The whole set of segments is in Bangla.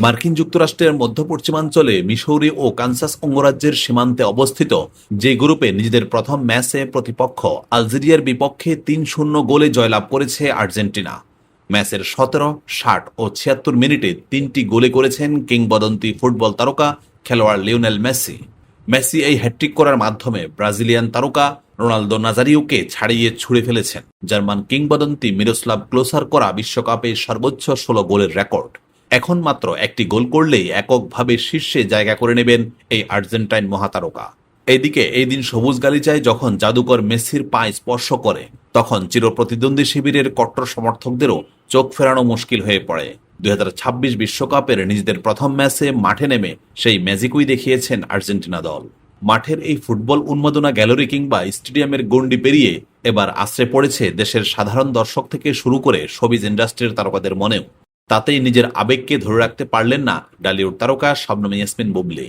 মার্কিন যুক্তরাষ্ট্রের মধ্য পশ্চিমাঞ্চলে মিসৌরি ও কানসাস অঙ্গরাজ্যের সীমান্তে অবস্থিত যে গ্রুপে নিজেদের প্রথম ম্যাচে প্রতিপক্ষ আলজেরিয়ার বিপক্ষে ৩-০ গোলে জয়লাভ করেছে আর্জেন্টিনা। ম্যাচের ১৭, ৬০ ও ৭৬ মিনিটে ৩টি গোলে করেছেন কিংবদন্তি ফুটবল তারকা খেলোয়াড় লিওনেল মেসি। মেসি এই হ্যাটট্রিক করার মাধ্যমে ব্রাজিলিয়ান তারকা রোনালদো নাজারিওকে ছাড়িয়ে ছুঁড়ে ফেলেছেন জার্মান কিংবদন্তি মিরোস্লাভ ক্লোসার করা বিশ্বকাপে সর্বোচ্চ ১৬ গোলের রেকর্ড। এখন মাত্র একটি গোল করলেই এককভাবে শীর্ষে জায়গা করে নেবেন এই আর্জেন্টাইন মহাতারকা। এদিকে এই দিন সবুজ গালিচায় যখন জাদুকর মেসির পা স্পর্শ করে, তখন চিরপ্রতিদ্বন্দ্বী শিবিরের কট্টর সমর্থকদেরও চোখ ফেরানো মুশকিল হয়ে পড়ে। ২০২৬ বিশ্বকাপের নিজেদের প্রথম ম্যাচে মাঠে নেমে সেই ম্যাজিকই দেখিয়েছেন আর্জেন্টিনা দল। মাঠের এই ফুটবল উন্মাদনা গ্যালারি কিংবা স্টেডিয়ামের গণ্ডি পেরিয়ে এবার আশ্রে পড়েছে দেশের সাধারণ দর্শক থেকে শুরু করে শোবিজ ইন্ডাস্ট্রির তারকাদের মনেও। তাতেই নিজের আবেগকে ধরে রাখতে পারলেন না ডালিউড তারকা শবনম ইয়াসমিন বুবলি।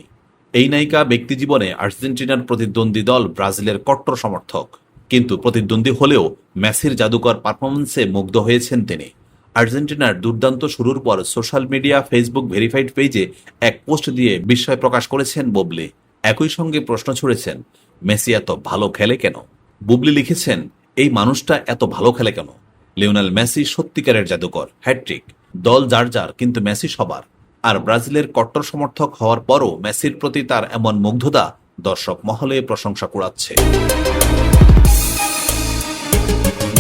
এই নায়িকা ব্যক্তিজীবনে আর্জেন্টিনার প্রতিদ্বন্দ্বী দল ব্রাজিলের কট্টর সমর্থক, কিন্তু প্রতিদ্বন্দ্বী হলেও মেসির জাদুকর পারফরমেন্সে মুগ্ধ হয়েছেন তিনি। আর্জেন্টিনার দুর্দান্ত শুরুর পর সোশ্যাল মিডিয়া ফেসবুক ভেরিফাইড পেজে এক পোস্ট দিয়ে বিস্ময় প্রকাশ করেছেন বুবলি। একই সঙ্গে প্রশ্ন ছুড়েছেন, মেসি এত ভালো খেলে কেন? বুবলি লিখেছেন, এই মানুষটা এত ভালো খেলে কেন? লিওনেল মেসি সত্যিকারের জাদুকর, হ্যাটট্রিক। দল যার যার, কিন্তু মেসি সবার। আর ব্রাজিলের কট্টর সমর্থক হওয়ার পরও মেসির প্রতি তার এমন মুগ্ধতা দর্শক মহলে প্রশংসা কুড়াচ্ছে।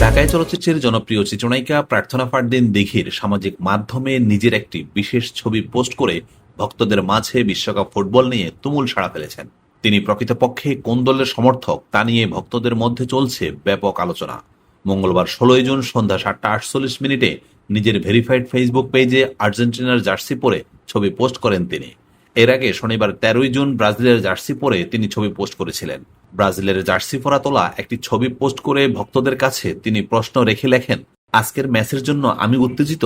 ঢাকায় চলচ্চিত্রের জনপ্রিয় চিত্রনায়িকা প্রার্থনা ফারদিন দিঘির সামাজিক মাধ্যমে নিজের একটি বিশেষ ছবি পোস্ট করে ভক্তদের মাঝে বিশ্বকাপ ফুটবল নিয়ে তুমুল সাড়া ফেলেছেন। তিনি প্রকৃতপক্ষে কোন দলের সমর্থক তা নিয়ে ভক্তদের মধ্যে চলছে ব্যাপক আলোচনা। মঙ্গলবার ১৬ জুন সন্ধ্যা ৭টা ৪৮ নিজের ভেরিফাইড ফেসবুক পেজে আর্জেন্টিনার জার্সি পরে ছবি পোস্ট করেন তিনি। এর আগে শনিবার ১৩ জুন ব্রাজিলের জার্সি পরে তিনি ছবি পোস্ট করেছিলেন। ব্রাজিলের জার্সি পরা তোলা একটি ছবি পোস্ট করে ভক্তদের কাছে তিনি প্রশ্ন রেখে লেখেন, আজকের ম্যাচের জন্য আমি উত্তেজিত,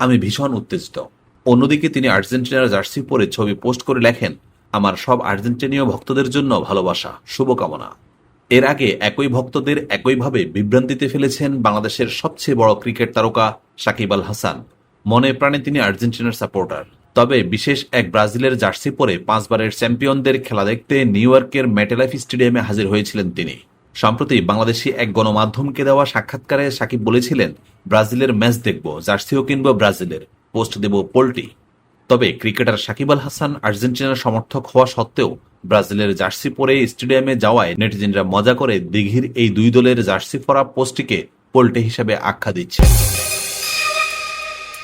আমি ভীষণ উত্তেজিত। অন্যদিকে তিনি আর্জেন্টিনার জার্সি পরে ছবি পোস্ট করে লেখেন, আমার সব আর্জেন্টিনীয় ভক্তদের জন্য ভালোবাসা, শুভকামনা। এর আগে একই ভক্তদের একইভাবে বিভ্রান্তিতে ফেলেছেন বাংলাদেশের সবচেয়ে বড় ক্রিকেট তারকা সাকিব আল হাসান। মনে প্রাণে তিনি আর্জেন্টিনার সাপোর্টার। তবে বিশেষ এক ব্রাজিলের জার্সি পরে 5 বারের চ্যাম্পিয়নদের খেলা দেখতে নিউ ইয়র্কের মেটেলাইফ স্টেডিয়ামে হাজির হয়েছিলেন তিনি। সম্প্রতি বাংলাদেশি এক গণমাধ্যমকে দেওয়া সাক্ষাৎকারে সাকিব বলেছিলেন, ব্রাজিলের ম্যাচ দেখব, জার্সিও কিনব ব্রাজিলের, পোস্ট দেব পোল্ট্রি। তবে ক্রিকেটার সাকিব আল হাসান আর্জেন্টিনার সমর্থক হওয়া সত্ত্বেও ব্রাজিলের জার্সি পরে স্টেডিয়ামে যাওয়ায় নেটিজেনরা মজা করে দিঘির এই দুই দলের জার্সি পরা পোস্টটিকে পোল্টে হিসেবে আখ্যা দিচ্ছে।